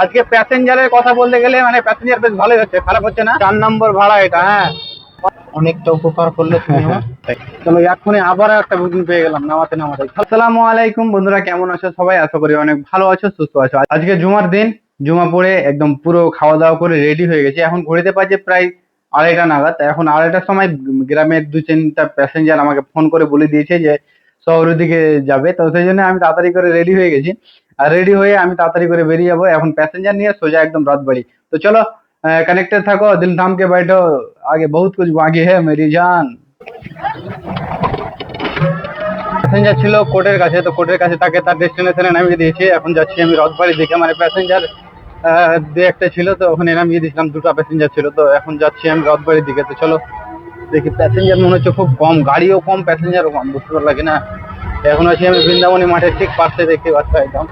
আজকে প্যাসেঞ্জারের কথা বলতে গেলে মানে প্যাসেঞ্জার বেশ ভালোই হচ্ছে, খারাপ হচ্ছে না। 4 নম্বর ভাড়া এটা। হ্যাঁ, অনেকটা উপকার করলে তুমি আমার। চলো এক্ষুনি আবার একটা বুকিং পেয়ে গেলাম নামাতে নামাতে। আসসালামু আলাইকুম বন্ধুরা, কেমন আছো সবাই? আশা করি অনেক ভালো আছো, সুস্থ আছো। আজকে জুমার দিন, জুমা পড়ে একদম পুরো খাওয়া দাওয়া করে রেডি হয়ে গেছি। এখন ঘড়িতে বাজে প্রায় 2:30 নাগাদ। এখন 2:30টার সময় গ্রামের 2-3টা প্যাসেঞ্জার আমাকে ফোন করে বলে দিয়েছে যে শহরের দিকে যাবে, তো সেই জন্য আমি তাড়াতাড়ি করে রেডি হয়ে গেছি। আর রেডি হয়ে আমি তাড়াতাড়ি করে বেরিয়ে যাবো এখন প্যাসেঞ্জার নিয়ে সোজা একদম রাজবাড়ি। তো চলো कनेक्टेड থাকো, दिल थाम के बैठो, आगे बहुत कुछ बाकी है मेरी जान। প্যাসেঞ্জার ছিল কোর্টের কাছে, তো কোর্টের কাছে তাকে তার ডেস্টিনেশনে নামিয়ে দিয়েছি। এখন যাচ্ছি আমি রথবাড়ির দিকে। মানে প্যাসেঞ্জার দু একটা ছিল, তো ওখানে নামিয়ে দিয়েছিলাম, 2টা প্যাসেঞ্জার ছিল। তো এখন যাচ্ছি আমি রথবাড়ির দিকে। তো চলো দেখি, প্যাসেঞ্জার মনে হচ্ছে খুব কম, গাড়িও কম প্যাসেঞ্জারও কম, বুঝতে পারলা কিনা। এখন আছি আমি বৃন্দাবনী মাঠের ঠিক পাশে, দেখতে পাচ্ছ একদম।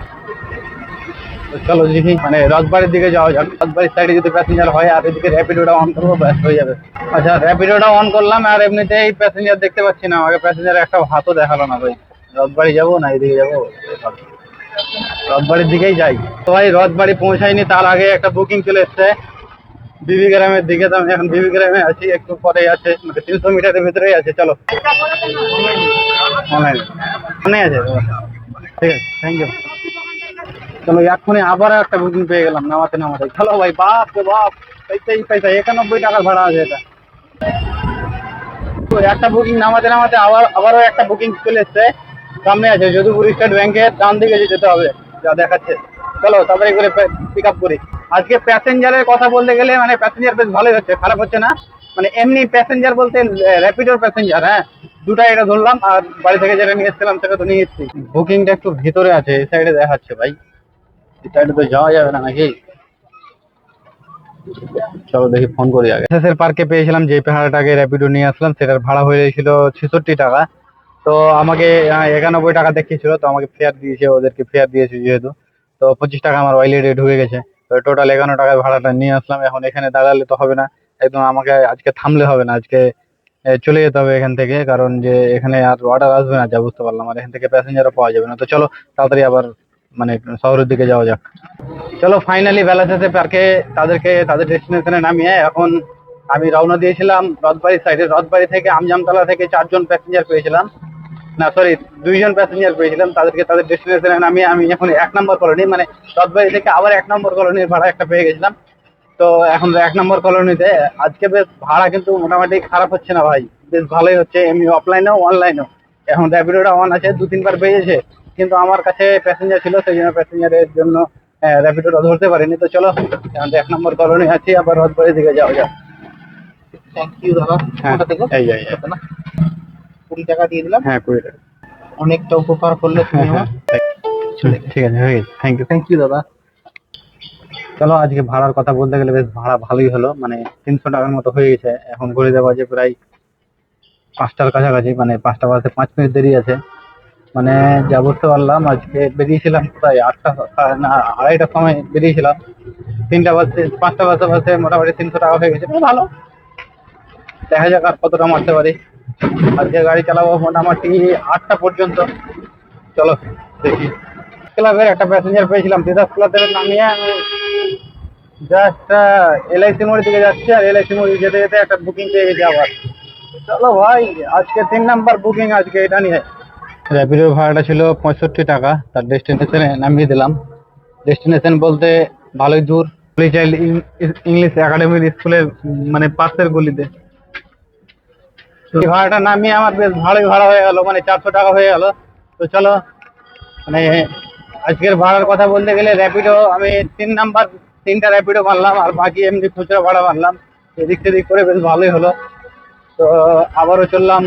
তো চলো দেখি, মানে রথবাড়ির দিকে যাওয়া যাক। রথবাড়ির সাইডে যদি প্যাসেঞ্জার হয় আর এদিকে র্যাপিডোটা অন করবো, ব্যাস হয়ে যাবে। আচ্ছা, র্যাপিডোটা অন করলাম আর এমনিতেই প্যাসেঞ্জার দেখতে পাচ্ছি না। আমাকে প্যাসেঞ্জার একটা হাতও দেখালো না ভাই। রথবাড়ি যাবো না এদিকে যাবো? রথবাড়ির দিকেই যাই। তো ভাই রথবাড়ি পৌঁছাইনি, তার আগে একটা বুকিং চলে এসছে বিবি গ্রামের দিকে। তো আমি এখন বিবি গ্রামে আছি, একটু পরেই আছে, মানে 300 মিটারের ভিতরেই আছে। চলো অনলাইনে আছে, ঠিক আছে, থ্যাংক ইউ। চলো এক্ষুনি আবার একটা বুকিং পেয়ে গেলাম নামাতে নামাতে। চলো ভাই, বাপ রে বাপ, পয়সাই পয়সা, 91 টাকার ভাড়া আছে এটা। তো একটা বুকিং নামাতে নামাতে আবারও একটা বুকিং চলে এসছে, সামনে আছে যদুপুর স্টেট ব্যাংকের ডান দিকে যেতে হবে যা দেখাচ্ছে। চলো তাড়াতাড়ি করে পিক আপ করি। আজকে প্যাসেঞ্জারের কথা বলতে গেলে মানে প্যাসেঞ্জার বেশ ভালোই হচ্ছে, খারাপ হচ্ছে না। মানে এমনি প্যাসেঞ্জার বলতে র্যাপিডোর প্যাসেঞ্জার। হ্যাঁ, 2টা এটা ধরলাম, আর বাড়ি থেকে যেটা নিয়ে এসেছিলাম সেটা তো নিয়ে এসেছি। বুকিংটা একটু ভিতরে আছে, এই সাইডে দেখাচ্ছে ভাই। এই সাইডে তো যাওয়া যাবে না নাকি? চলো দেখি, ফোন করি আগে। এসএসএর পার্কে পেয়েছিলাম যে ভাড়াটাকে র্যাপিডো নিয়ে আসলাম, সেটার ভাড়া হয়েছিল 66 টাকা। তো আমাকে 91 টাকা দেখিয়েছিল, তো আমাকে ফেয়ার দিয়েছে, ওদেরকে ফেয়ার দিয়েছে যেহেতু। তো 25 টাকা আমার ওয়াইলেটে ঢুকে গেছে। তো টোটাল 51 টাকার ভাড়াটা নিয়ে আসলাম। এখন এখানে দাঁড়ালে তো হবে না, একদম আমাকে আজকে থামলে হবে না, আজকে চলে যেতে হবে এখান থেকে, কারণ যে এখানে আর অর্ডার আসবে না, যা বুঝতে পারলাম। আর এখান থেকে প্যাসেঞ্জারও পাওয়া যাবে না। তো চলো তাড়াতাড়ি আবার মানে শহরের দিকে যাওয়া যাক। চলো ফাইনালি বেলা শেষে পার্কে তাদেরকে তাদের ডেস্টিনেশনে নামিয়ে এখন আমি রওনা দিয়েছিলাম রথবাড়ির সাইডে। রথবাড়ি থেকে আমজামতলা থেকে 4 জন প্যাসেঞ্জার পেয়েছিলাম, না সরি 2 জন প্যাসেঞ্জার পেয়েছিলাম। তাদেরকে তাদের ডেস্টিনেশনে নামিয়ে আমি এখন 1 নম্বর কলোনি, মানে রথবাড়ি থেকে আবার 1 নম্বর কলোনির ভাড়া একটা পেয়ে গেছিলাম। তো এখন 1 নম্বর কলোনিতে আজকে বেশ ভাড়া কিন্তু মোটামুটি খারাপ হচ্ছে না ভাই, বেশ ভালোই হচ্ছে, এমনি অফলাইনেও অনলাইনেও। এখন র্যাপিডোটা অন আছে, 2-3 বার পেয়েছে, কিন্তু আমার কাছে প্যাসেঞ্জার ছিল, সেই জন্য প্যাসেঞ্জারের জন্য র্যাপিডোটা ধরতে পারিনি। তো চলো এখন 1 নম্বর কলোনি আছি, আবার রথবাড়ির দিকে যাওয়া যাক। থ্যাংক ইউ দাদা। এই 20 টাকা দিয়ে দিলাম। হ্যাঁ 20 টাকা, অনেকটা উপকার করলে তুমি আমার। ঠিক আছে, হয়ে গেছে, থ্যাংক ইউ দাদা। চলো আজকে ভাড়ার কথা বলতে গেলে বেশ ভাড়া ভালোই হলো, মানে 300 টাকার মতো হয়ে গেছে। এখন ঘড়িতে বাজে প্রায় 5টার কাছাকাছি, মানে 5টা বাজতে 5 মিনিট দেরি আছে। মানে যা বুঝতে পারলাম, আজকে বেরিয়েছিলাম প্রায় 8টা, না 2:30টার সময় বেরিয়েছিলাম, 3টা বাজতে 5টা বাজতে বাজতে মোটামুটি 300 টাকা হয়ে গেছে। ভালো, দেখা যাক আর কতটা মারতে পারি। আজকে গাড়ি চালাবো মোটামুটি 8টা পর্যন্ত। চলো দেখি। ক্লাবের একটা প্যাসেঞ্জার পেয়েছিলাম, তিতাস ক্লাব থেকে নামিয়ে আমি জাস্ট এলআইসি মোড়ের দিকে যাচ্ছি, আর এলআইসি মোড়ে যেতে যেতে একটা বুকিং পেয়ে গেছি আবার। চলো ভাই, আজকে 3 নাম্বার বুকিং আজকে এটা নিয়ে। র্যাপিডোর ভাড়াটা ছিল 65 টাকা, তার ডেস্টিনেশনে নামিয়ে দিলাম। ডেস্টিনেশন বলতে ভালোই দূর, চাইল্ড ইংলিশ একাডেমির স্কুলের মানে পাশের গলিতে। ভাড়াটা নামিয়ে আমার বেশ ভালোই ভাড়া হয়ে গেল, মানে 400 টাকা হয়ে গেল। তো চলো, মানে আজকের ভাড়ার কথা বলতে গেলে র্যাপিডো আমি 3টা র্যাপিডো মারলাম, আর বাকি এমনি খুচরা ভাড়া মারলাম। এদিক সেদিক করে বেশ ভালোই হলো। তো আবারও চললাম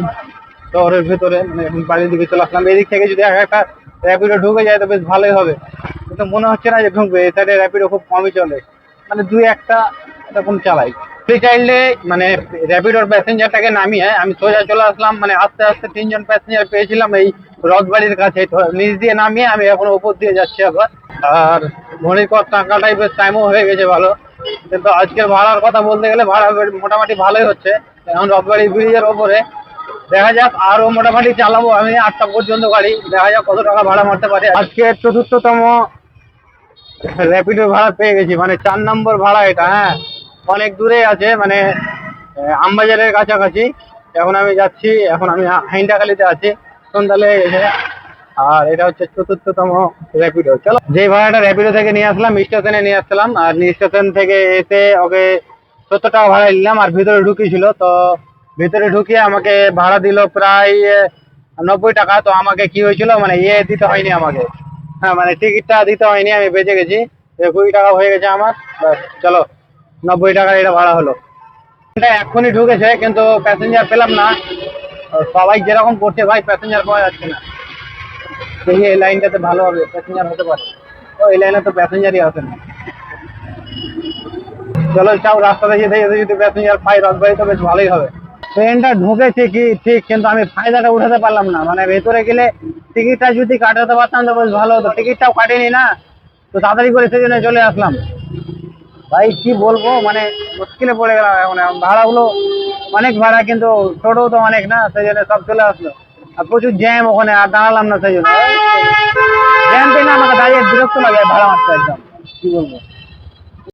শহরের ভেতরে, মানে বাড়ির দিকে চলে আসলাম। এদিক থেকে যদি একটা র্যাপিডো ঢুকে যায় তো বেশ ভালোই হবে, কিন্তু মনে হচ্ছে না যে ঢুকবে। এই সাইডে র্যাপিডো খুব কমই চলে, মানে 2-1টা এরকম চালাই। চাইলে মানে র্যাপিডোর প্যাসেঞ্জারটাকে নামিয়ে আমি সোজা চলে আসলাম, মানে আস্তে আস্তে 3 জন প্যাসেঞ্জার পেয়েছিলাম এই রথবাড়ির কাছে। নিচ দিয়ে নামিয়ে আমি এখন উপর দিয়ে যাচ্ছি আবার। আর ঘড়ির কর টাকাটাই বেশ টাইমও হয়ে গেছে ভালো। কিন্তু আজকের ভাড়ার কথা বলতে গেলে ভাড়া মোটামুটি ভালোই হচ্ছে। এখন রথবাড়ি ব্রিজের ওপরে দেখা যাক, আরো মোটামুটি চালাবো আমি 8টা পর্যন্ত গাড়ি, দেখা যাক কত টাকা ভাড়া মারতে পারে। আজকে 4র্থতম র্যাপিডো ভাড়া পেয়ে গেছি, মানে 4 নম্বর ভাড়া এটা। হ্যাঁ, অনেক দূরে আছে, মানে আমবাজারের কাছাকাছি। এখন আমি যাচ্ছি, এখন আমি হাইন্দাখালিতে আছি, সন্ধ্যালে এসে। আর এটা হচ্ছে 4র্থতম র্যাপিডো। চলো, যে ভাড়াটা র্যাপিডো থেকে নিয়ে আসলাম, স্টেশনে নিয়ে আসলাম, আর স্টেশন থেকে এসে ওকে 70 টাকা ভাড়া নিলাম, আর ভিতরে ঢুকিয়েছিল। তো ভিতরে ঢুকিয়ে আমাকে ভাড়া দিল প্রায় 90 টাকা। তো আমাকে কি হয়েছিল, মানে দিতে হয়নি আমাকে। হ্যাঁ, মানে টিকিটটা দিতে হয়নি, আমি বেঁচে গেছি। 20 টাকা হয়ে গেছে আমার। ব্যাস, চলো, 90 টাকার এটা ভাড়া হলো। এটা এক্ষুনি ঢুকেছে, কিন্তু প্যাসেঞ্জার পেলাম না। সবাই যেরকম করছে ভাই, প্যাসেঞ্জার পাওয়া যাচ্ছে না। দেখি এই লাইনটাতে ভালো হবে, প্যাসেঞ্জার হতে পারে। তো এই লাইনে তো প্যাসেঞ্জারই আসে না। চলো চাও, রাস্তাতে যেতে যেতে যদি প্যাসেঞ্জার পাই রথবাড়ি, তো বেশ ভালোই হবে। ট্রেনটা ঢুকেছে কি ঠিক, কিন্তু আমি ফায়দাটা উঠাতে পারলাম না। মানে ভেতরে গেলে টিকিটটা যদি কাটাতে পারতাম তো বেশ ভালো হতো। টিকিটটাও কাটেনি না, তো তাড়াতাড়ি করে সেজন্য চলে আসলাম। ভাই কি বলবো, মানে মুশকিলে পড়ে গেলাম এখন। এখন ভাড়াগুলো অনেক ভাড়া, কিন্তু টোটো তো অনেক না, সেই জন্য সব চলে আসলো। আর প্রচুর জ্যাম ওখানে, আর দাঁড়ালাম না সেই জন্য। জ্যাম পেয়ে না আমাকে দাঁড়িয়ে বিরক্ত লাগে ভাড়া মারতে একদম। কি বলবো।